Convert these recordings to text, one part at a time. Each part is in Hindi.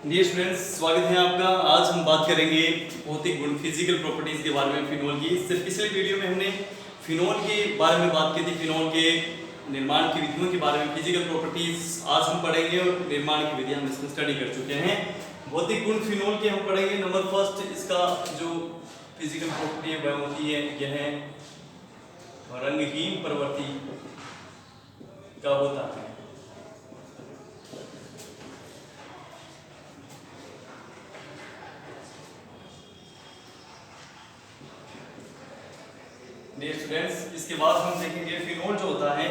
डियर स्टूडेंट्स, स्वागत है आपका। आज हम बात करेंगे भौतिक गुण फिजिकल प्रॉपर्टीज के बारे में फिनोल की। इससे पिछले वीडियो में हमने फिनोल के बारे में बात की थी, फिनोल के निर्माण की विधियों के बारे में, फिजिकल प्रॉपर्टीज आज हम पढ़ेंगे और निर्माण की विधियां हम इसमें स्टडी कर चुके हैं। भौतिक गुण फिनोल के हम पढ़ेंगे। नंबर फर्स्ट, इसका जो फिजिकल प्रॉपर्टी है वह होती है, यह रंगहीन प्रवृत्ति का होता है। डियर स्टूडेंट्स, इसके बाद हम देखेंगे फिनोल जो होता है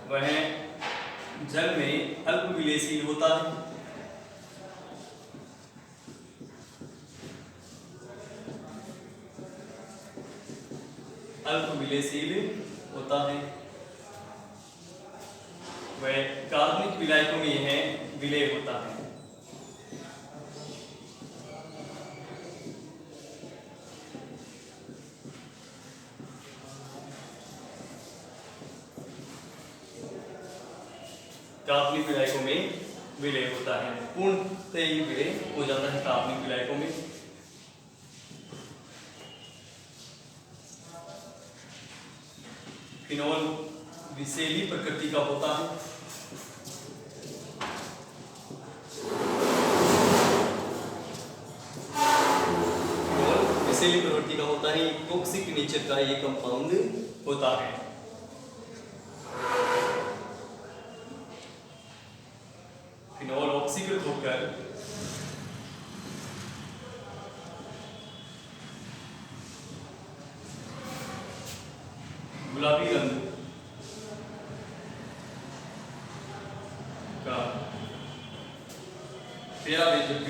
वह जल में अल्प विलेयशील होता है। अल्प विलेयशील होता है। वह कार्बनिक विलायकों में यह विलेय होता है। कार्बनिक विलायकों में विलय होता है, पूर्णतः ही विलय हो जाता है कार्बनिक विलायकों में। फिनोल विषैली प्रकृति का होता है। फिनोल विषैली प्रकृति का होता है, टॉक्सिक नेचर का ये कंपाउंड होता है। फिनोल ऑक्सीकृत होकर गुलाबी रंग का पेराबेंजोइक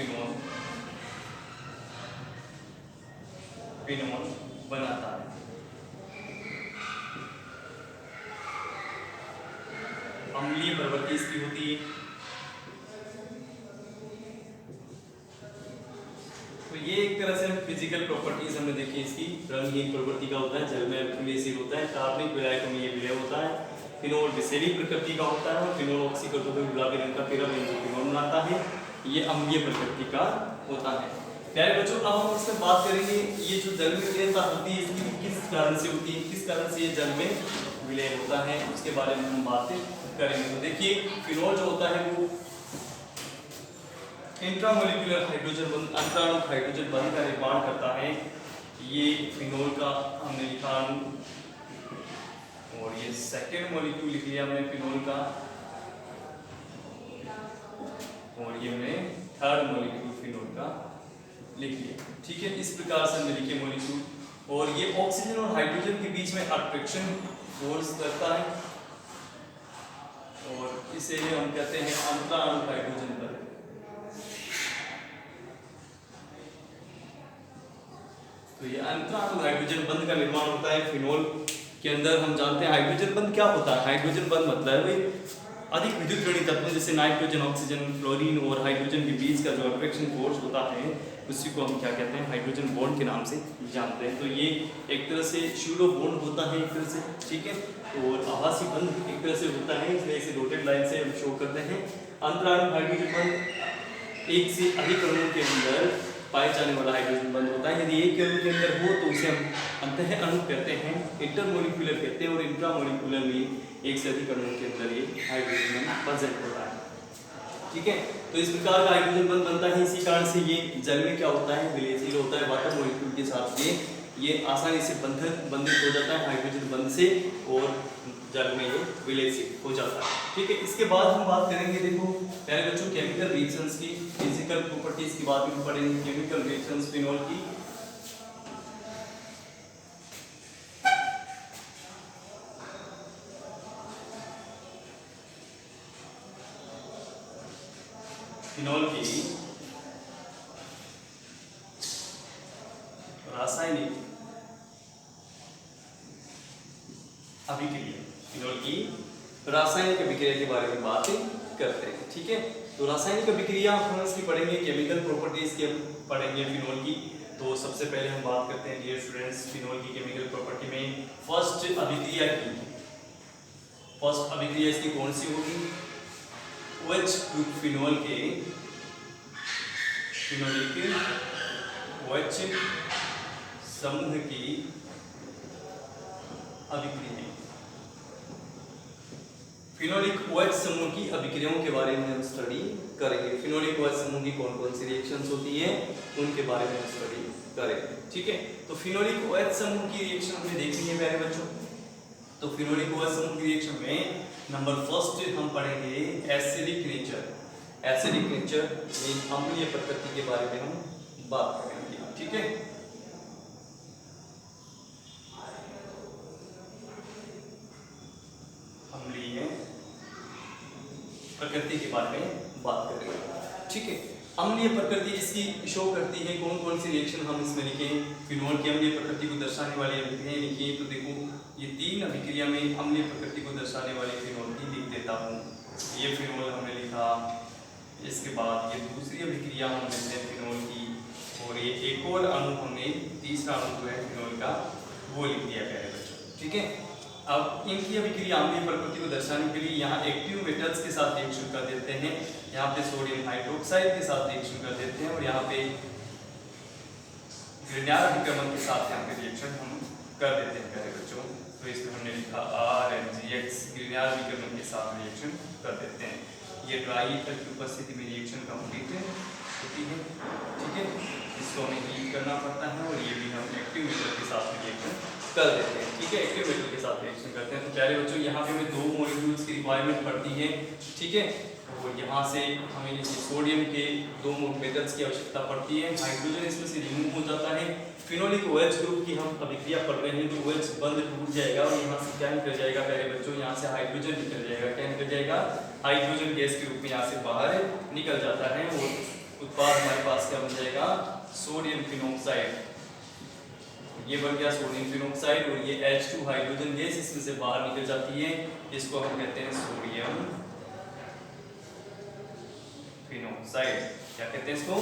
फिनोल बनाता है। अम्लीय प्रवृत्ति इसकी होती है। तो ये एक तरह से फिजिकल प्रॉपर्टीज हमने देखी इसकी। रंगहीन प्रवृत्ति का होता है, जल में विलेयशील होता है, कार्बनिक विलायकों में ये विलय होता है। फिनोल विषैली प्रकृति का होता है और फिनोल ऑक्सीकृत होकर गुलाबी रंग का पेराबेंजोइक फिनोल बनाता है। ये अम्लीय प्रकृति का होता है। प्यारे बच्चों, अब हम इसमें बात करेंगे ये जो जल में विलयता होती है इसकी किस कारण से होती है, किस कारण से ये जल में विलय होता है, उसके बारे में हम बात करेंगे। तो देखिए, फिनोल जो होता है वो इंट्रामोलिकुलर हाइड्रोजन बंध, अंतराणु हाइड्रोजन बंध का निर्माण करता है। ये फिनोल का हमने लिखा अणु, और ये सेकेंड मॉलिक्यूल लिख लिया हमने फिनोल का, और ये हमने थर्ड मॉलिक्यूल फिनोल का लिख लिया। ठीक है, इस प्रकार से हमने लिखे मॉलिक्यूल। और ये ऑक्सीजन और हाइड्रोजन के बीच में अट्रैक्शन फोर्स करता है, और इसे हम कहते हैं अंतराणु हाइड्रोजन बंध। तो ये अंतराणु हाइड्रोजन बंध का निर्माण होता है फिनोल के अंदर। हम जानते हैं हाइड्रोजन बंध क्या होता है। हाइड्रोजन बंध मतलब है अधिक विद्युत ऋणी तत्व जैसे नाइट्रोजन, ऑक्सीजन, फ्लोरीन और हाइड्रोजन के बीच का जो अट्रैक्शन फोर्स होता है उसी को हम क्या कहते हैं, हाइड्रोजन बॉन्ड के नाम से जानते हैं। तो ये एक तरह से शूडो बॉन्ड होता है एक तरह से, ठीक है, और आभासी बंध एक तरह से होता है, इसलिए इसे डॉटेड लाइन से हम शो करते हैं। अंतराणु हाइड्रोजन बंध एक से अधिक अणुओं के अंदर पाए जाने वाला हाइड्रोजन बंध होता है। यदि एक अणु के अंदर हो तो उसे हम अंतः अणु कहते हैं, इंटरमोलिकुलर कहते हैं, और इंट्रामोलिकुलर में एक से अधिक अणुओं के अंदर ये हाइड्रोजन बंध प्रेजेंट होता है। ठीक है, तो इस प्रकार का हाइड्रोजन बंध बनता है। इसी कारण से ये जल में क्या होता है, विलेयशील होता है वाटर मॉलिक्यूल के साथ। ये आसानी से बंधित हो जाता है हाइड्रोजन बंध से, और जल में ये विलेयशील हो जाता है। ठीक है, इसके बाद हम बात करेंगे, देखो प्यारे बच्चों, केमिकल रिएक्शंस की, फिजिकल प्रॉपर्टीज की बात भी पढ़ेंगे। केमिकल रिएक्शंस फिनोल की। फिनोल की रासायनिक अभिक्रिया, फिनोल की रासायनिक अभिक्रिया के बारे में बात करते हैं। ठीक है, तो रासायनिक अभिक्रिया हम इसकी पढ़ेंगे, केमिकल प्रॉपर्टीज की हम पढ़ेंगे फिनोल की। तो सबसे पहले हम बात करते हैं डियर स्टूडेंट्स फिनोल की केमिकल प्रॉपर्टी में फर्स्ट अभिक्रिया की। फर्स्ट अभिक्रिया इसकी कौन सी होगी? OH ग्रुप फिनोल के फिनोलिक OH समूह की अभिक्रियाएं। फिनोलिक OH समूह की अभिक्रियाओं के बारे में हम स्टडी करेंगे। फिनोलिक OH समूह की कौन कौन सी रिएक्शंस होती हैं उनके बारे में हम स्टडी करेंगे, ठीक है। तो फिनोलिक OH समूह की रिएक्शन में देखेंगे प्यारे बच्चों। तो फिनोलिक OH समूह की रिएक्शन में नंबर फर्स्ट हम पढ़ेंगे acidic nature. Acidic nature mean अम्लीय प्रकृति के बारे में हम बात करेंगे, ठीक है। अम्लीय प्रकृति के बारे में बात करेंगे, ठीक है। अम्लीय प्रकृति इसकी शो करती है कौन कौन सी रिएक्शन हम इसमें लिखें। फिनोल की अम्लीय प्रकृति को दर्शाने वाली अभिक्रियाएं लिखी। तो देखो ये 3 अभिक्रिया में अम्लीय प्रकृति को दर्शाने वाली फिनोल की लिख देता हूँ। ये फिनोल हमने लिखा, इसके बाद ये दूसरी अभिक्रिया हम लेते हैं फिनोल की, और ये एक और अणु हमने तीसरा अणु जो है फिनोल का वो लिख दिया प्यारे बच्चों, ठीक है। अब इनकी अभिक्रिया अम्लीय प्रकृति को दर्शाने के लिए यहाँ एक्टिव मेटल्स के साथ रिएक्शन कर देते हैं। यहाँ पे सोडियम हाइड्रोक्साइड के साथ रिएक्शन कर देते हैं, और यहाँ पे ग्रिग्नार्ड अभिक्रमण के साथ यहाँ पे रिएक्शन हम कर देते हैं प्यारे बच्चों। तो इसमें हमने लिखा RMgX ग्रिग्नार्ड अभिक्रमण के साथ रिएक्शन कर देते हैं। ये ड्राई ईथर की उपस्थिति में रिएक्शन कंप्लीट होती है, ठीक है। इसको हमें हीट करना पड़ता है, और ये भी हम एक्टिव मेटल के साथ रिएक्शन कर देते हैं, ठीक है। एक्टिव मेटल के साथ रिएक्शन करते हैं। तो प्यारे बच्चों यहाँ पे हमें 2 मॉलिक्यूल्स की रिक्वायरमेंट पड़ती है, ठीक है। और यहाँ से हमें सोडियम के 2 मेटल्स की आवश्यकता पड़ती है। हाइड्रोजन इसमें से रिमूव हो जाता है। फिनोलिक OH ग्रुप की हम अभिक्रिया पढ़ रहे हैं, तो OH बंद टूट जाएगा, और यहाँ से क्या निकल जाएगा प्यारे बच्चों, यहाँ से हाइड्रोजन निकल जाएगा। क्या निकल जाएगा? हाइड्रोजन गैस के रूप में यहाँ से बाहर निकल जाता है, और उत्पाद हमारे पास क्या बन जाएगा? Sodium phenoxide. ये बन गया सोडियम फिनोक्साइड, और ये H2 हाइड्रोजन गैस इसमें से बाहर निकल जाती है। इसको हम कहते हैं सोडियम फिनोक्साइड। क्या कहते हैं इसको?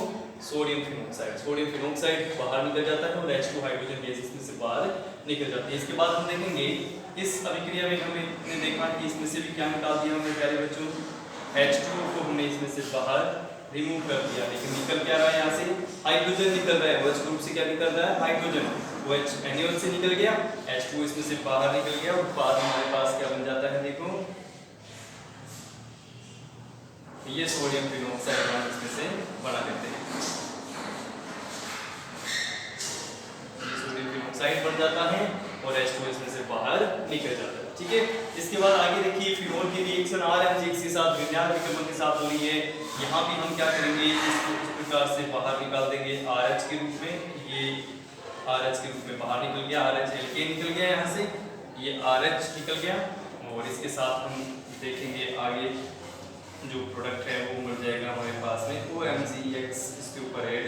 Sodium phenoxide. सोडियम फिनोक्साइड बाहर निकल जाता है, और H2 हाइड्रोजन गैस इसमें से बाहर निकल जाती है। इसके बाद हम देखेंगे इस अभिक्रिया में हमने देखा कि इसमें से भी क्या निकाल दिया हमने प्यारे बच्चों, H2 को हमने इसमें से बाहर रिमूव कर दिया, लेकिन निकल क्या रहा है? यहाँ से हाइड्रोजन निकल रहा है। OH ग्रुप से क्या निकल रहा है? हाइड्रोजन। OH NaOH से निकल गया, H2 इसमें से बाहर निकल गया, और बाद हमारे पास क्या बन जाता है? देखो ये सोडियम फिनोक्साइड हम इसमें से बना देते हैं। ये सोडियम फिनोक्साइड बन जाता है, और H2 इसमें से बाहर निकल जाता है, ठीक है। इसके बाद आगे देखिए फिनोल की रिएक्शन RMgX के साथ ग्रिग्नार्ड अभिक्रमण के साथ हो रही है। यहाँ भी हम क्या करेंगे? इसको इस प्रकार से बाहर निकाल देंगे RH के रूप में। ये RH के रूप में बाहर निकल गया, RH LK निकल गया यहाँ से, ये RH निकल गया, और इसके साथ हम देखेंगे आगे जो प्रोडक्ट है वो मिल जाएगा हमारे पास में OMgX, इसके ऊपर ऐड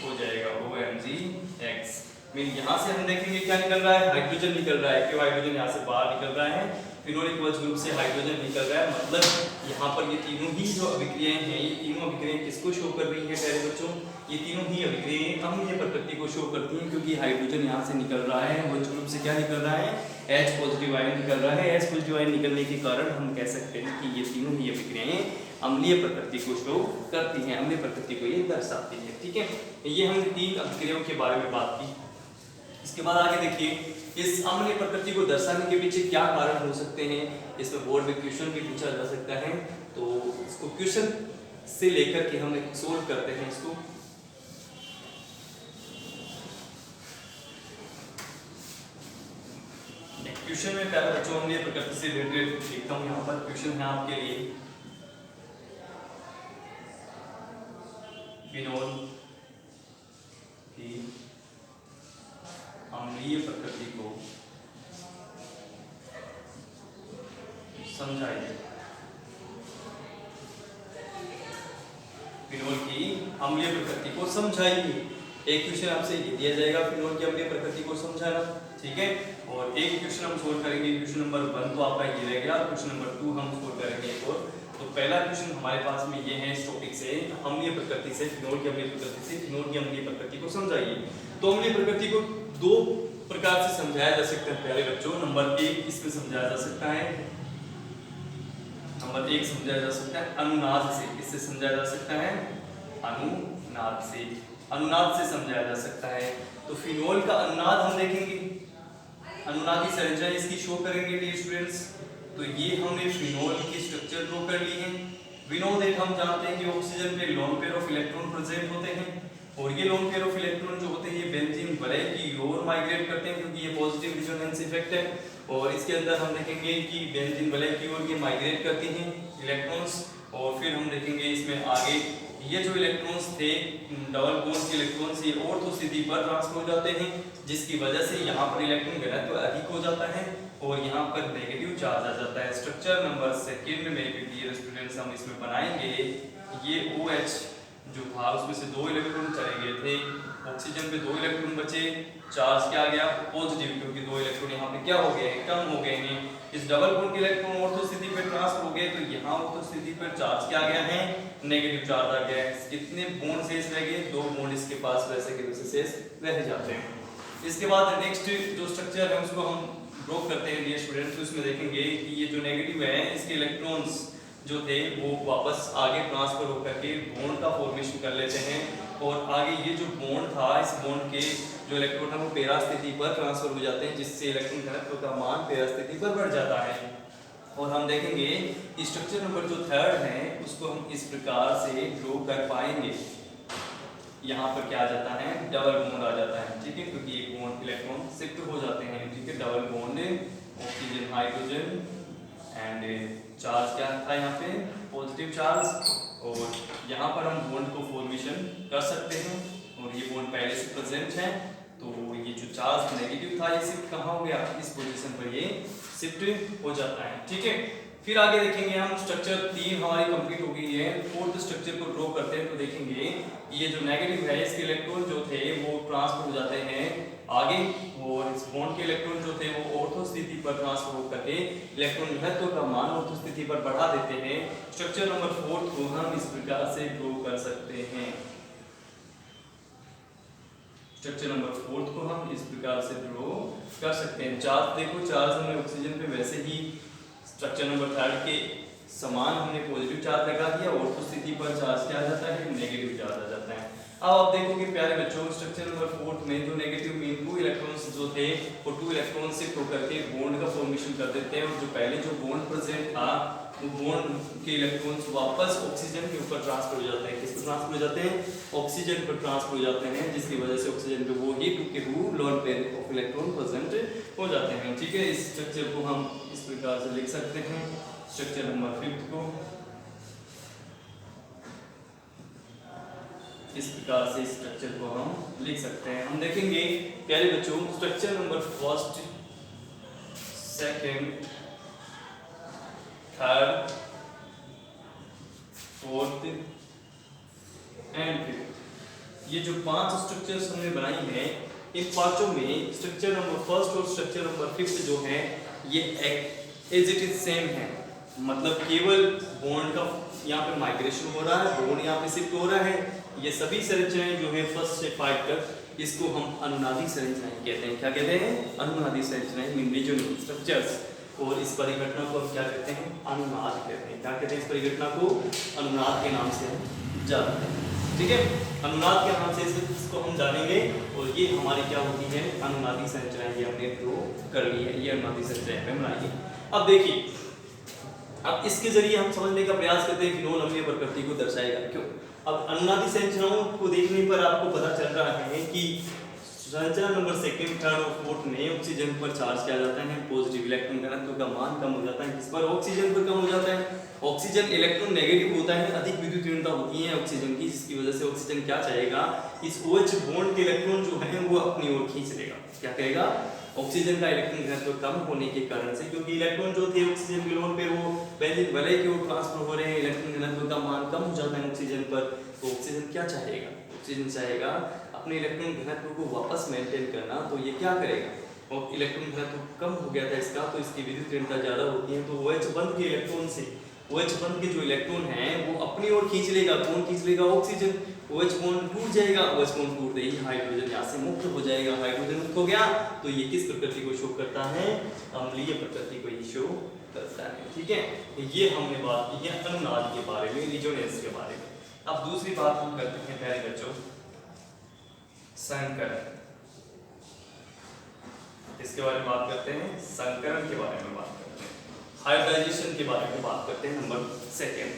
हो जाएगा OMgX। मीन यहाँ से हम देखेंगे क्या निकल रहा है? हाइड्रोजन निकल रहा है। क्यों हाइड्रोजन यहाँ से बाहर निकल रहा है? फिनोलिक OH ग्रुप से हाइड्रोजन निकल रहा है। मतलब यहाँ पर ये तीनों ही जो अभिक्रियाएं हैं, ये तीनों अभिक्रियाएं किसको शो कर रही है प्यारे बच्चों? ये तीनों ही अभिक्रियाएं अम्लीय प्रकृति को शो करती हैं, क्योंकि हाइड्रोजन यहाँ से निकल रहा है, OH ग्रुप से क्या निकल रहा है? H पॉजिटिव आयन निकल रहा है। H पॉजिटिव आयन निकलने के कारण हम कह सकते हैं कि ये तीनों ही अभिक्रियाएं अम्लीय प्रकृति को शो करती हैं, अम्लीय प्रकृति को ये दर्शाती है, ठीक है। ये हमने 3 अभिक्रियाओं के बारे में बात की। इसके बाद आगे देखिए इस अम्लीय प्रकृति को दर्शाने के पीछे क्या कारण हो सकते हैं। इसमें बोर्ड में क्वेश्चन भी पूछा जा सकता है, तो इसको क्वेश्चन से लेकर के हम सोल्व करते हैं इसको। क्वेश्चन में पहले बच्चों अम्लीय प्रकृति से रिलेटेड लिखता हूँ। यहाँ पर क्वेश्चन है आपके लिए, फिनोल की अम्लीय प्रकृति को समझाइए। फिनोल की अम्लीय प्रकृति को समझाइए। एक क्वेश्चन आपसे ये दिया जाएगा फिनोल की अम्लीय प्रकृति को समझाना, ठीक है। और एक क्वेश्चन हम सोल्व करेंगे। क्वेश्चन नंबर 1 तो आपका ये रह गया, क्वेश्चन नंबर 2 हम सोल्व करेंगे एक और। तो पहला क्वेश्चन हमारे पास में ये है इस टॉपिक से, अम्लीय प्रकृति से, फिनोल की अम्लीय प्रकृति से फिनोल की अम्लीय प्रकृति को समझाइए। तो अम्लीय प्रकृति को 2 प्रकार से समझाया जा सकता है प्यारे बच्चों। नंबर 1 इसमें समझाया जा सकता है नंबर एक समझाया जा सकता है अनुनाद से। किससे समझाया जा सकता है? अनुनाद से। अनुनाद से समझाया जा सकता है। तो फिनोल का अनुनाद हम देखेंगे, अनुनादी संरचना इसकी शो करेंगे डियर स्टूडेंट्स। तो ये हमने फिनोल की स्ट्रक्चर ड्रॉ कर ली है। वी नो दैट हम जानते हैं कि ऑक्सीजन पे lone pair of electron present होते हैं और ये लोन पेयर ऑफ इलेक्ट्रॉन जो होते हैं ये बेंजीन वलय की ओर माइग्रेट करते हैं क्योंकि ये पॉजिटिव रिजोनेंस इफेक्ट है। और इसके अंदर हम देखेंगे कि बेंजीन वलय की ओर ये माइग्रेट करते हैं इलेक्ट्रॉन्स। और फिर हम देखेंगे इसमें आगे ये जो इलेक्ट्रॉन्स थे डबल बॉन्ड के इलेक्ट्रॉन्स ये ऑर्थो स्थिति पर ट्रांसफर हो जाते हैं जिसकी वजह से यहाँ पर इलेक्ट्रॉन घनत्व अधिक हो जाता है और यहाँ पर नेगेटिव चार्ज आ जाता है। स्ट्रक्चर नंबर सेकंड में भी डियर स्टूडेंट्स हम इसमें बनाएंगे। ये OH जो था उसमें से 2 इलेक्ट्रॉन चले गए थे, ऑक्सीजन पे 2 इलेक्ट्रॉन बचे, चार्ज क्या आ गया? पॉजिटिव, क्योंकि 2 इलेक्ट्रॉन यहाँ पे क्या हो गए हैं? कम हो गए हैं। इस डबल बॉन्ड के इलेक्ट्रॉन ऑर्थो स्थिति पे ट्रांसफर हो गए तो यहाँ ऑर्थो स्थिति पर चार्ज क्या आ गया है? नेगेटिव चार्ज आ गया है। कितने बॉन्ड शेष रह गए? 2 बॉन्ड इसके पास वैसे के वैसे शेष रह जाते हैं। इसके बाद नेक्स्ट जो स्ट्रक्चर है उसको हम ड्रॉ करते हैं डियर स्टूडेंट्स। तो इसमें देखेंगे कि ये जो नेगेटिव है इसके इलेक्ट्रॉन्स जो थे वो वापस आगे ट्रांसफर होकर के बॉन्ड का फॉर्मेशन कर लेते हैं और आगे ये जो बॉन्ड था इस बॉन्ड के जो इलेक्ट्रॉन है वो पैरा स्थिति पर ट्रांसफर हो जाते हैं जिससे इलेक्ट्रॉन घनत्व का मान पैरा स्थिति पर बढ़ जाता है। और हम देखेंगे स्ट्रक्चर नंबर जो थर्ड है उसको हम इस प्रकार से ड्रॉ कर पाएंगे। यहाँ पर क्या आ जाता है? डबल बॉन्ड आ जाता है, ठीक है, क्योंकि एक बॉन्ड इलेक्ट्रॉन शिफ्ट हो जाते हैं, ठीक है। Double bond oxygen hydrogen and charge क्या था यहाँ पे? Positive charge. और यहाँ पर हम बॉन्ड को फॉर्मेशन कर सकते हैं और ये बॉन्ड पहले से प्रेजेंट है तो ये जो चार्ज नेगेटिव था ये शिफ्ट कहाँ हो गया? इस पोजीशन पर ये शिफ्ट हो जाता है, ठीक है। फिर आगे देखेंगे हम स्ट्रक्चर 3 हमारी कंप्लीट हो गई है। फोर्थ स्ट्रक्चर को ड्रॉ करते हैं तो देखेंगे ये जो नेगेटिव है इसके इलेक्ट्रॉन जो थे वो ट्रांसफर हो जाते हैं आगे और इस बॉन्ड के इलेक्ट्रॉन जो थे वो ऑर्थो स्थिति पर ट्रांसफर होकर के इलेक्ट्रॉन घनत्व का मान ऑर्थो स्थिति पर बढ़ा देते हैं। स्ट्रक्चर नंबर 4 को हम इस प्रकार से ड्रॉ कर सकते हैं। स्ट्रक्चर नंबर 4 को हम इस प्रकार से ड्रॉ कर सकते हैं। चार्ज देखो, चार्ज हमने ऑक्सीजन पे वैसे ही स्ट्रक्चर नंबर 3 के समान हमने पॉजिटिव चार्ज लगा दिया और उस स्थिति पर चार्ज क्या आ जाता है? नेगेटिव चार्ज आ जाता है। अब आप देखोगे प्यारे बच्चों स्ट्रक्चर नंबर 4 में जो नेगेटिव मीन 2 इलेक्ट्रॉन्स जो थे वो 2 इलेक्ट्रॉन शिफ्ट होकर के बॉन्ड का फॉर्मेशन कर देते हैं और जो पहले जो बॉन्ड प्रेजेंट था वो बॉन्ड के इलेक्ट्रॉन्स वापस ऑक्सीजन के ऊपर ट्रांसफर हो जाते हैं। किस पर ट्रांसफर हो जाते हैं? ऑक्सीजन पर ट्रांसफर हो जाते हैं जिसकी वजह से ऑक्सीजन पे वो ही 2 के 2 lone pair of electron present हो जाते हैं, ठीक है। इस स्ट्रक्चर को हम इस प्रकार से लिख सकते हैं। स्ट्रक्चर नंबर 5 को इस प्रकार से स्ट्रक्चर को हम लिख सकते हैं। हम देखेंगे प्यारे बच्चों स्ट्रक्चर नंबर 1, 2, 3, 4 एंड 5 ये जो 5 स्ट्रक्चर्स हमने बनाई हैं इन पांचों में स्ट्रक्चर नंबर 1 और स्ट्रक्चर नंबर 5 जो है ये एज इट इज सेम है। मतलब केवल बॉन्ड का यहाँ पे माइग्रेशन हो रहा है, बॉन्ड यहाँ पे शिफ्ट हो रहा है। ये सभी संरचनाएं जो है 1 से 5 तक इसको हम अनुनादी संरचनाएं कहते हैं। क्या कहते हैं? अनुनादी संरचनाएं, मीन स्ट्रक्चर्स। और इस परिघटना को हम क्या कहते हैं? अनुनाद कहते हैं। क्या कहते हैं? इस परिघटना को अनुनाद के नाम से हम जानते हैं, ठीक है। अनुनाद के नाम से इसको हम जानेंगे और ये हमारी क्या होती है? अनुनादी संरचनाएं। ये हमने ड्रॉ कर ली है, ये अनुनादी संरचनाएं हमें बनाई। अब देखिए, अब इसके जरिए हम समझने का प्रयास करते हैं फिनोल अम्लीय प्रकृति को दर्शाएगा क्यों। अब अनुनादी संरचनाओं को देखने पर आपको पता चल रहा है कि संरचना नंबर 2, 3 और 4 में ऑक्सीजन पर चार्ज किया जाता है, पॉजिटिव इलेक्ट्रॉन घनत्व का मान कम हो जाता है। किस पर? ऑक्सीजन पर कम हो जाता है। ऑक्सीजन इलेक्ट्रॉन नेगेटिव होता है, अधिक विद्युत ऋणता होती है ऑक्सीजन की, जिसकी वजह से ऑक्सीजन क्या चाहेगा? इस OH बॉन्ड के इलेक्ट्रॉन जो है वो अपनी ओर खींच लेगा। क्या करेगा? ऑक्सीजन का इलेक्ट्रॉन घनत्व कम होने के कारण से, क्योंकि इलेक्ट्रॉन जो थे ऑक्सीजन के लोन पे वो बेंजीन वलय की ओर ट्रांसफर हो रहे हैं, इलेक्ट्रॉन घनत्व का मान कम हो जाता है ऑक्सीजन पर, तो ऑक्सीजन क्या चाहेगा? ऑक्सीजन चाहेगा अपने इलेक्ट्रॉन घनत्व को वापस मेंटेन करना। तो ये क्या करेगा? और इलेक्ट्रॉन घनत्व कम हो गया था इसका, तो इसकी विद्युत ऋणता ज्यादा होती है, तो OH बंद के इलेक्ट्रॉन से OH बंध के जो इलेक्ट्रॉन हैं वो अपनी ओर खींच लेगा, कौन खींच लेगा? ऑक्सीजन। OH बॉन्ड टूट जाएगा, OH बॉन्ड टूटते ही हाइड्रोजन यहाँ से मुक्त हो जाएगा। हाइड्रोजन मुक्त हो गया तो ये किस प्रकृति को शो करता है? अम्लीय प्रकृति को ये शो करता है। ठीक है, ये हमने बात की है अनुनाद के बारे में, रिजोनेंस के बारे में। अब दूसरी बात हम करते हैं प्यारे बच्चों संकरण। इसके बारे में बात करते हैं, संकरण के बारे में बात करते हैं, हाइब्रिडाइजेशन के बारे में बात करते हैं। नंबर 2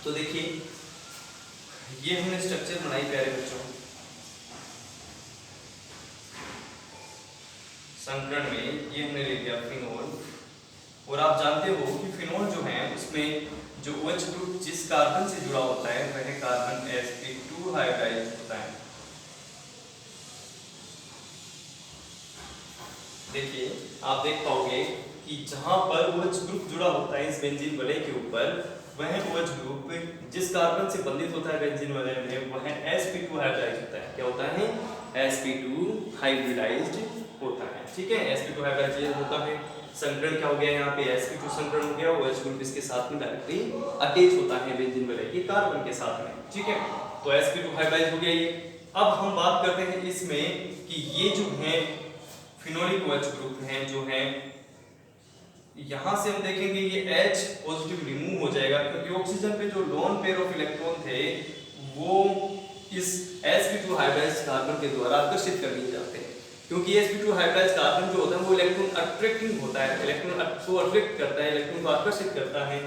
तो देखिए ये हमने स्ट्रक्चर बनाई प्यारे बच्चों संकरण में। ये हमने ले लिया फिनोल, और आप जानते हो कि फिनोल जो है उसमें जो OH ग्रुप जिस कार्बन से जुड़ा होता है वह कार्बन sp2 हाइब्रिडाइज होता है। देखिए आप देख पाओगे कि जहां पर OH ग्रुप जुड़ा होता है इस बेंजीन वलय के ऊपर, वह OH ग्रुप जिस कार्बन से बंधित होता है बेंजीन वलय में वह sp2 हाइब्रिडाइज होता है। क्या होता है? sp2 हाइब्रिडाइज्ड होता है। ठीक है, sp2 हाइब्रिडाइज होता है। संकरण क्या हो गया? यहाँ पे sp2 संकरण हो गया, OH ग्रुप इसके साथ में डायरेक्टली अटैच होता है बेंजीन वलय के कार्बन के साथ में। ठीक है, तो sp2 हाइब्रिडाइज हो गया ये। अब हम बात करते हैं इसमें कि ये जो है फिनोलिक OH ग्रुप हैं जो है, यहां से हम देखेंगे ये H पॉजिटिव रिमूव हो जाएगा क्योंकि ऑक्सीजन पे जो लोन पेयर ऑफ इलेक्ट्रॉन थे वो इस sp2 हाइब्रिडाइज्ड कार्बन के द्वारा आकर्षित कर लिए जाते हैं। क्योंकि sp2 हाइब्रिडाइज्ड कार्बन जो होता है वो इलेक्ट्रॉन अट्रैक्टिंग होता है, इलेक्ट्रॉन को अट्रैक्ट करता है, इलेक्ट्रॉन को आकर्षित करता है।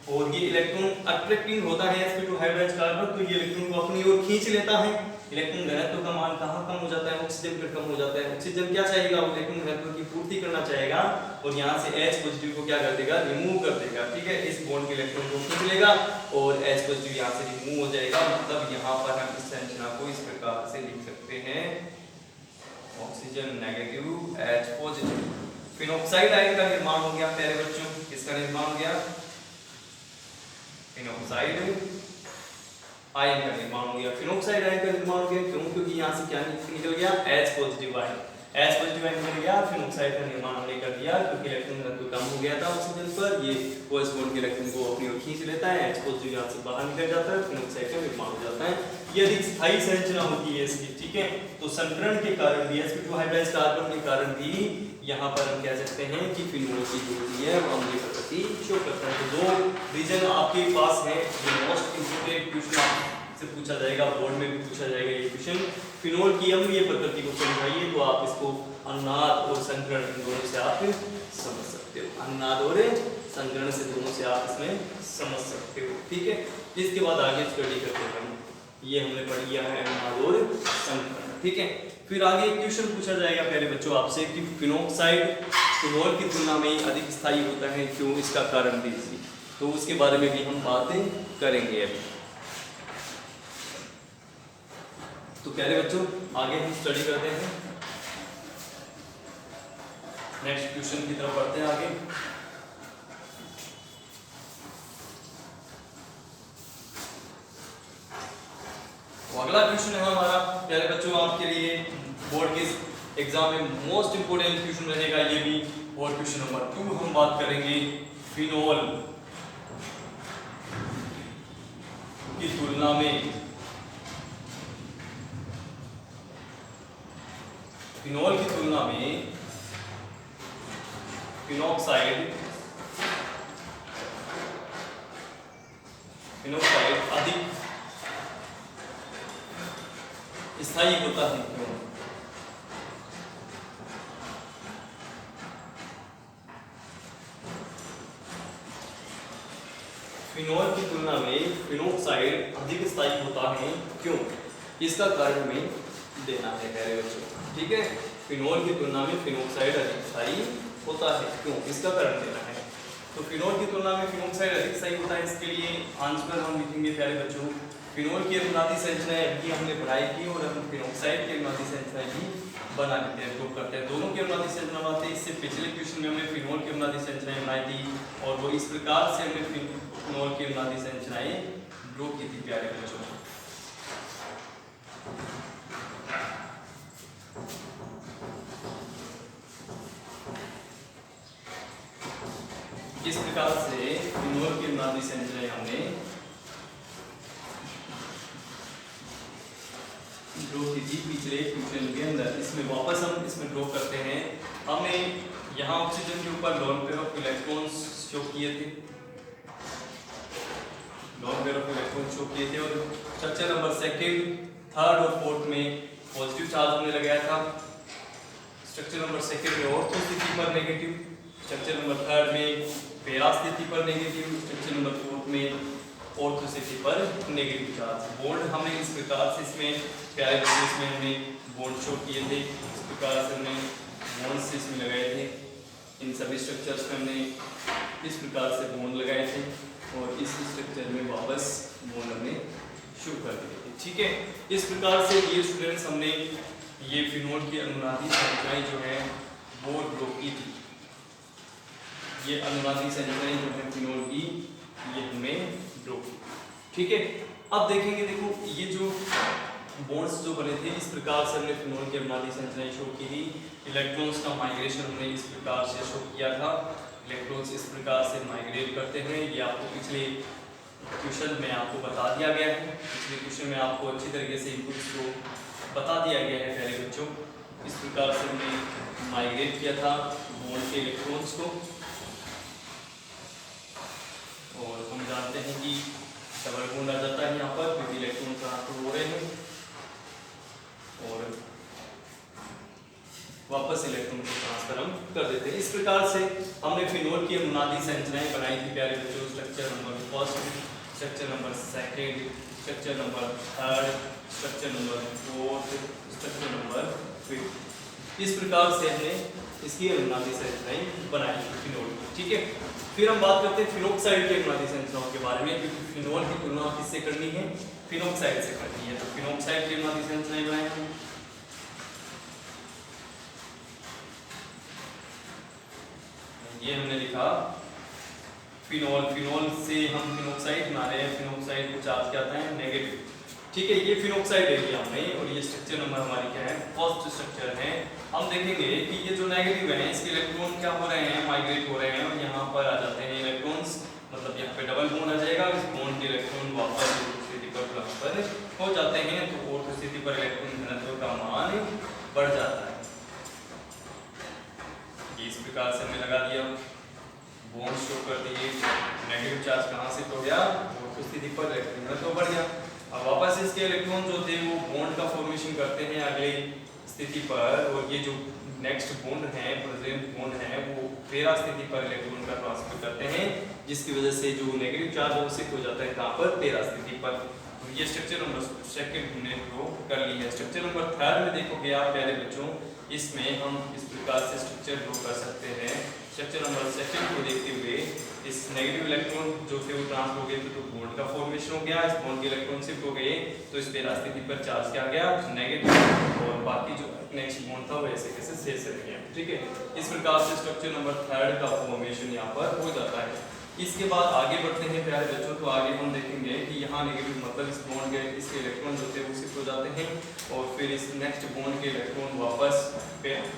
और ये इलेक्ट्रॉन अट्रैक्टिंग होता है sp2 हाइब्रिडाइज्ड कार्बन, तो ये इलेक्ट्रॉन को अपनी ओर खींच लेता है। इलेक्ट्रॉन घनत्व का मान कहाँ कम हो जाता है? ऑक्सीजन पर कम हो जाता है। ऑक्सीजन क्या चाहेगा? इलेक्ट्रॉन घनत्व की पूर्ति करना चाहेगा और यहाँ से H पॉजिटिव को क्या कर देगा? रिमूव कर देगा। ठीक है, इस बॉन्ड के इलेक्ट्रॉन को खींच लेगा और H पॉजिटिव यहाँ से रिमूव हो जाएगा। मतलब यहाँ पर हम इस संरचना को इस प्रकार से लिख सकते हैं, oxygen negative H positive. Phenoxide ion का निर्माण हो गया प्यारे बच्चों। किसका निर्माण हो गया? फिनोक्साइड आयन का निर्माण हो गया। फिनोक्साइड आयन का निर्माण हो गया क्यों? क्योंकि यहाँ से क्या निकल गया? H positive ion. H positive ion निकल गया, फिनोक्साइड का निर्माण हमने कर दिया क्योंकि इलेक्ट्रॉन घनत्व कम हो गया था ऑक्सीजन पर। ये OH बॉन्ड के इलेक्ट्रॉन को अपनी ओर खींच लेता है, H पॉजिटिव यहाँ से बाहर निकल जाता है, फिनोक्साइड का निर्माण हो जाता है। ये अधिक स्थायी संरचना होती है इसकी। ठीक है, तो संकरण के कारण भी sp2 हाइब्रिडाइज्ड कार्बन के कारण भी यहाँ पर हम कह सकते हैं कि फिनोल की जो होती है वो अम्लीय प्रकृति शो करता है। तो 2 रीजन आपके पास है जो मोस्ट इंपोर्टेंट क्वेश्चन से पूछा जाएगा, बोर्ड में भी पूछा जाएगा ये क्वेश्चन। फिनोल की अम्लीय प्रकृति को समझाइए, तो आप इसको अनुनाद और संकरण इन दोनों से आप समझ सकते हो। अनुनाद और संकरण से दोनों से आप इसमें समझ सकते हो। ठीक है, इसके बाद आगे स्टडी करते हैं हम। ये हमने पढ़ लिया है अनुनाद और संकरण। ठीक है, फिर आगे क्वेश्चन पूछा जाएगा प्यारे बच्चों आपसे कि फिनोक्साइड फिनोल की तुलना में अधिक स्थायी होता है, क्यों? इसका कारण दीजिए। तो उसके बारे में भी हम बातें करेंगे अभी। तो प्यारे बच्चों आगे हम स्टडी करते हैं, नेक्स्ट क्वेश्चन की तरफ बढ़ते हैं आगे। तो अगला क्वेश्चन है हमारा प्यारे बच्चों आपके लिए बोर्ड के एग्जाम में मोस्ट इंपोर्टेंट क्वेश्चन रहेगा ये भी। और क्वेश्चन नंबर 2 हम बात करेंगे फिनोल की तुलना में, फिनोल की तुलना में फिनोक्साइड अधिक स्थायी होता है। क्यों? फिनोल की तुलना में फिनोक्साइड अधिक स्थायी होता है, क्यों? इसका कारण हमें देना है प्यारे बच्चों। ठीक है, फिनोल की तुलना में फिनोक्साइड अधिक स्थायी होता है, क्यों? इसका कारण देना है। तो फिनोल की तुलना में फिनोक्साइड अधिक स्थायी होता है, इसके लिए आंसर हम लिखेंगे प्यारे बच्चों। फिनोल की अनुनादी संरचनाएं अभी हमने पढ़ाई की और हम फिनोक्साइड की अनुनादी संरचनाएं भी बना लेते हैं, प्रूव करते हैं। दोनों की अनुनादी संरचना बनाते हैं। इससे पिछले क्वेश्चन में हमने फिनोल की अनुनादी संरचनाएं बनाई थी और वो इस प्रकार से हमने फिनोल की अनुनादी संरचनाएं ड्रॉ की थी प्यारे बच्चों। इस प्रकार से फिनोल की अनुनादी संरचनाएं हमने ड्रॉ की थी पिछले ट्यूशन के अंदर। इसमें वापस हम इसमें ड्रॉ करते हैं। हमने यहाँ ऑक्सीजन के ऊपर lone pair of electrons show किए थे, lone pair of electron show किए थे, और स्ट्रक्चर नंबर सेकंड, थर्ड और फोर्थ में पॉजिटिव चार्ज हमने लगाया था। स्ट्रक्चर नंबर सेकंड में ऑर्थो स्थिति पर नेगेटिव, स्ट्रक्चर नंबर थर्ड में पैरा स्थिति पर नेगेटिव, स्ट्रक्चर नंबर फोर्थ में ऑर्थो स्थिति पर नेगेटिव चार्ज। बॉन्ड हमने इस प्रकार से इसमें प्यारे बच्चे में हमने बॉन्ड शो किए थे, इस प्रकार से हमने बॉन्ड्स इसमें लगाए थे। इन सभी स्ट्रक्चर्स में हमने इस प्रकार से बॉन्ड लगाए थे और इस स्ट्रक्चर में वापस बॉन्ड हमने शो कर दिए थे। ठीक है, इस प्रकार से ये स्टूडेंट्स हमने ये फिनोल की अनुनादी संरचनाएं जो है वो ड्रॉ की थी। ये अनुनादी संरचनाएं जो है फिनोल की ये हमें ड्रॉ की। ठीक है, अब देखेंगे, देखो ये जो बॉन्ड्स जो बने थे इस प्रकार से हमने फिनोल की अनुनादी संरचनाएं शो की थी। इलेक्ट्रॉन्स का माइग्रेशन हमने इस प्रकार से शो किया था। इलेक्ट्रॉन्स इस प्रकार से माइग्रेट करते हैं, ये आपको पिछले क्वेश्चन में आपको बता दिया गया है। पिछले क्वेश्चन में आपको अच्छी तरीके से इनपुट्स को बता दिया गया है प्यारे बच्चों। इस प्रकार से हमने माइग्रेट किया था बॉन्ड के इलेक्ट्रॉन्स को, और हम जानते हैं कि डबल बॉन्ड आ जाता है यहाँ पर क्योंकि इलेक्ट्रॉन ट्रांसफर हो रहे हैं, और वापस इलेक्ट्रॉन को ट्रांसफर हम कर देते हैं। इस प्रकार से हमने फिनोल की अनुनादी संरचनाएं बनाई थी प्यारे बच्चों। Structure number first, structure number second, structure number third, structure number fourth, structure number fifth. इस प्रकार से हमने इसकी अनुनादी संरचनाएं बनाई थी फिनोल की। ठीक है, फिर हम बात करते हैं फिनोक्साइड की अनुनादी संरचनाओं के बारे में, क्योंकि फिनोल की तुलना किससे करनी है, फिनोक्साइड से करनी है। तो फिनोक्साइड की अनुनादी संरचनाएं बनाए हैं। ये हमने लिखा फिनोल, फिनोल से हम फिनोक्साइड बना रहे हैं। फिनोक्साइड को चार्ज क्या आता है, नेगेटिव। ठीक है, ये फिनोक्साइड है लिया हमने, और ये स्ट्रक्चर नंबर हमारी क्या है, फर्स्ट स्ट्रक्चर है। हम देखेंगे कि ये जो नेगेटिव है इसके इलेक्ट्रॉन क्या हो रहे हैं, माइग्रेट हो रहे हैं, और यहाँ पर आ जाते हैं इलेक्ट्रॉन्स, मतलब यहाँ पे डबल बॉन्ड आ जाएगा। इस बॉन्ड के इलेक्ट्रॉन वापस स्थिति पर ट्रांसफर हो जाते हैं, तो ऑर्थो स्थिति पर इलेक्ट्रॉन घनत्व का मान बढ़ जाता है। इस प्रकार से हमने लगा दिया, बॉन्ड शो कर दिए, नेगेटिव चार्ज कहाँ से हो गया, ऑर्थो स्थिति पर इलेक्ट्रॉन घनत्व बढ़ गया। अब वापस इसके इलेक्ट्रॉन जो थे वो बॉन्ड का फॉर्मेशन करते हैं अगले स्थिति पर, और ये जो नेक्स्ट बॉन्ड है, प्रेजेंट बॉन्ड है, वो पैरा स्थिति पर इलेक्ट्रॉन का ट्रांसफर करते हैं, जिसकी वजह से जो नेगेटिव चार्ज है वो शिफ्ट हो जाता है कहाँ पर, पैरा स्थिति पर। तो ये स्ट्रक्चर नंबर सेकंड हमने ड्रॉ कर ली है। स्ट्रक्चर नंबर थर्ड में देखोगे आप प्यारे बच्चों, इसमें हम इस प्रकार से स्ट्रक्चर ड्रॉ कर सकते हैं। स्ट्रक्चर नंबर सेकंड को देखते हुए इस नेगेटिव इलेक्ट्रॉन जो थे वो ट्रांसफर हो गए थे, तो बॉन्ड का फॉर्मेशन हो गया। इस बॉन्ड के इलेक्ट्रॉन शिफ्ट हो गए, तो इस पैरा स्थिति पर चार्ज क्या गया, नेगेटिव, और बाकी जो नेक्स्ट बॉन्ड था वो ऐसे कैसे शेष रह गया। ठीक है, इस प्रकार से स्ट्रक्चर नंबर थर्ड का फॉर्मेशन यहाँ पर हो जाता है। इसके बाद आगे बढ़ते हैं प्यारे बच्चों, तो आगे हम देखेंगे कि यहाँ नेगेटिव मतलब इस बॉन्ड के इसके इलेक्ट्रॉन जो थे वो शिफ्ट हो जाते हैं, और फिर इस नेक्स्ट बॉन्ड के इलेक्ट्रॉन वापस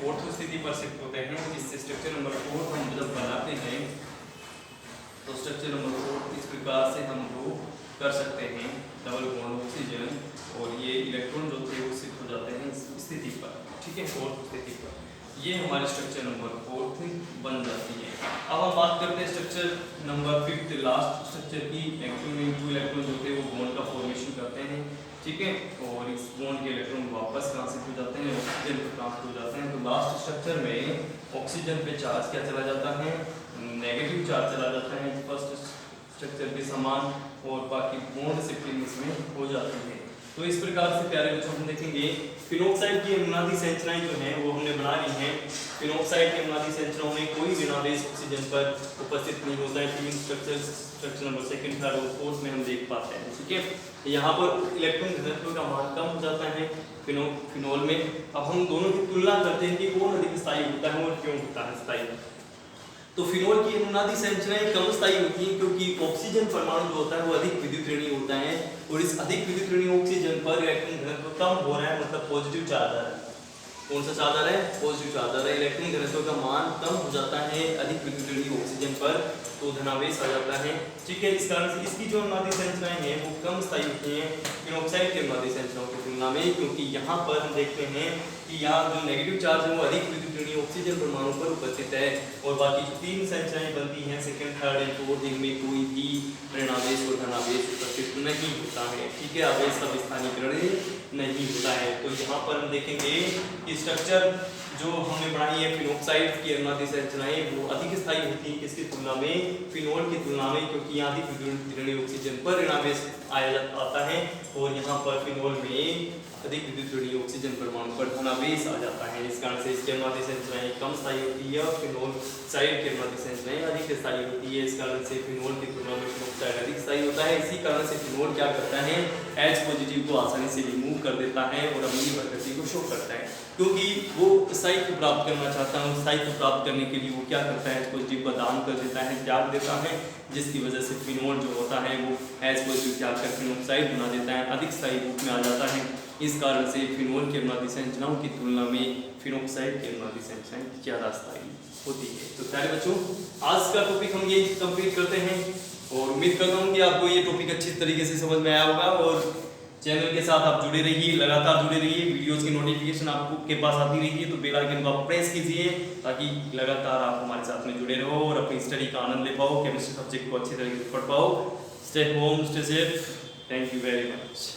ऑर्थो स्थिति पर शिफ्ट होते हैं। इससे स्ट्रक्चर नंबर 4 हम जब बनाते हैं तो स्ट्रक्चर नंबर 4 इस प्रकार से हम ड्रॉ कर सकते हैं, डबल बॉन्ड ऑक्सीजन, और ये इलेक्ट्रॉन जो थे वो शिफ्ट हो जाते हैं इस स्थिति पर। ठीक है, फोर्थ स्थिति पर। ये हमारे स्ट्रक्चर नंबर 4 बन जाती है। अब हम बात करते हैं स्ट्रक्चर नंबर 5, लास्ट स्ट्रक्चर की। इलेक्ट्रॉन इलेक्ट्रॉन जो थे वो बॉन्ड का फॉर्मेशन करते हैं। ठीक है, और इस बॉन्ड के इलेक्ट्रॉन वापस कहाँ से हो जाते हैं, ऑक्सीजन पर ट्रांसफर हो जाते हैं। तो लास्ट स्ट्रक्चर में ऑक्सीजन पे चार्ज क्या चला जाता है, नेगेटिव चार्ज चला जाता है फर्स्ट स्ट्रक्चर के समान, और बाकी बॉन्ड शिफ्टिंग इसमें हो जाती है। तो इस प्रकार से प्यारे बच्चों हम देखेंगे फिनोक्साइड की अनुनादी संरचनाएं जो हैं वो हमने बना ली हैं। फिनोक्साइड की अनुनादी संरचनाओं में कोई विनावेश ऑक्सीजन पर उपस्थित नहीं होता है। तीन स्ट्रक्चर नंबर सेकंड, थर्ड और फोर्थ में हम देख पाते हैं। ठीक है, यहाँ पर इलेक्ट्रॉन घनत्व का मान कम हो जाता है फिनोल में। अब हम दोनों की तुलना करते हैं कि कौन अधिक स्थायी होता है और क्यों होता है स्थायी। तो फिनोल की अनुनादी संरचनाएं कम स्थायी होती हैं क्योंकि ऑक्सीजन परमाणु जो होता है वो अधिक विद्युत ऋणी होता है, और इस अधिक विद्युत ऋणी ऑक्सीजन पर इलेक्ट्रॉन घनत्व कम हो रहा है, मतलब पॉजिटिव चार्ज आ रहा है। कौन सा चार्ज आ रहा है, पॉजिटिव चार्ज आ रहा है। इलेक्ट्रॉन घनत्व का मान कम हो जाता है अधिक विद्युत ऋणात्मक ऑक्सीजन पर, तो धनावेश आ जाता है। ठीक है, इस कारण से इसकी जो अनुनादी संरचनाएं हैं वो कम स्थायी होती हैं फिनोक्साइड के अनुनादी संरचनाओं की तुलना में, क्योंकि यहाँ पर हम देखते हैं कि यहाँ जो नेगेटिव चार्ज है वो अधिक विद्युत ऋणात्मक ऑक्सीजन परमाणु पर उपस्थित है, और बाकी जो तीन संरचनाएं बनती हैं सेकंड, थर्ड एंड फोर्थ, इनमें कोई भी ऋणावेश और धनावेश उपस्थित नहीं होता है। ठीक है, आवेश का विस्थानीकरण नहीं होता है। तो यहाँ पर हम देखेंगे कि स्ट्रक्चर जो हमने बनाई है फिनोक्साइड की अनुनादी संरचनाएं वो अधिक स्थायी होती है किसकी तुलना में, फिनोल की तुलना में, क्योंकि यहाँ अधिक विद्युत ऋणात्मक ऑक्सीजन पर ऋणावेश आता है, और यहाँ पर फिनोल में अधिक विद्युत ऋणात्मक ऑक्सीजन परमाणु पर धनावेश आ जाता है। इस कारण से इसकी अनुनादी संरचनाएं कम स्थायी होती है और फिनोक्साइड की अनुनादी संरचनाएं अधिक स्थायी होती है। इस कारण से फिनोल की तुलना में फिनोक्साइड अधिक स्थायी होता है। इसी कारण से फिनोल क्या करता है, H पॉजिटिव को आसानी से रिमूव कर देता है और अम्लीय प्रकृति को शो करता है, क्योंकि वो स्थायित्व प्राप्त करना चाहता है। स्थायित्व प्राप्त करने के लिए वो क्या करता है, H पॉजिटिव को दान कर देता है, त्याग देता है, जिसकी वजह से फिनोल जो होता है वो H पॉजिटिव त्याग कर फिनोक्साइड बना देता है, अधिक स्थायी रूप में आ जाता है। इस कारण से फिनोल की अनुनादी संरचनाओं की तुलना में फिनोक्साइड की अनुनादी संरचनाएं ज्यादा स्थायी होती है। तो प्यारे बच्चों, आज का टॉपिक हम ये कंप्लीट करते हैं, और उम्मीद करता हूँ कि आपको ये टॉपिक अच्छी तरीके से समझ में आया होगा, और चैनल के साथ आप जुड़े रहिए, लगातार जुड़े रहिए, वीडियोस की नोटिफिकेशन आपको के पास आती रहिए, तो बेल आइकन को आप प्रेस कीजिए ताकि लगातार आप हमारे साथ में जुड़े रहो और अपनी स्टडी का आनंद ले पाओ, केमिस्ट्री सब्जेक्ट को अच्छी तरीके से पढ़ पाओ। Stay home, stay safe, thank you very much.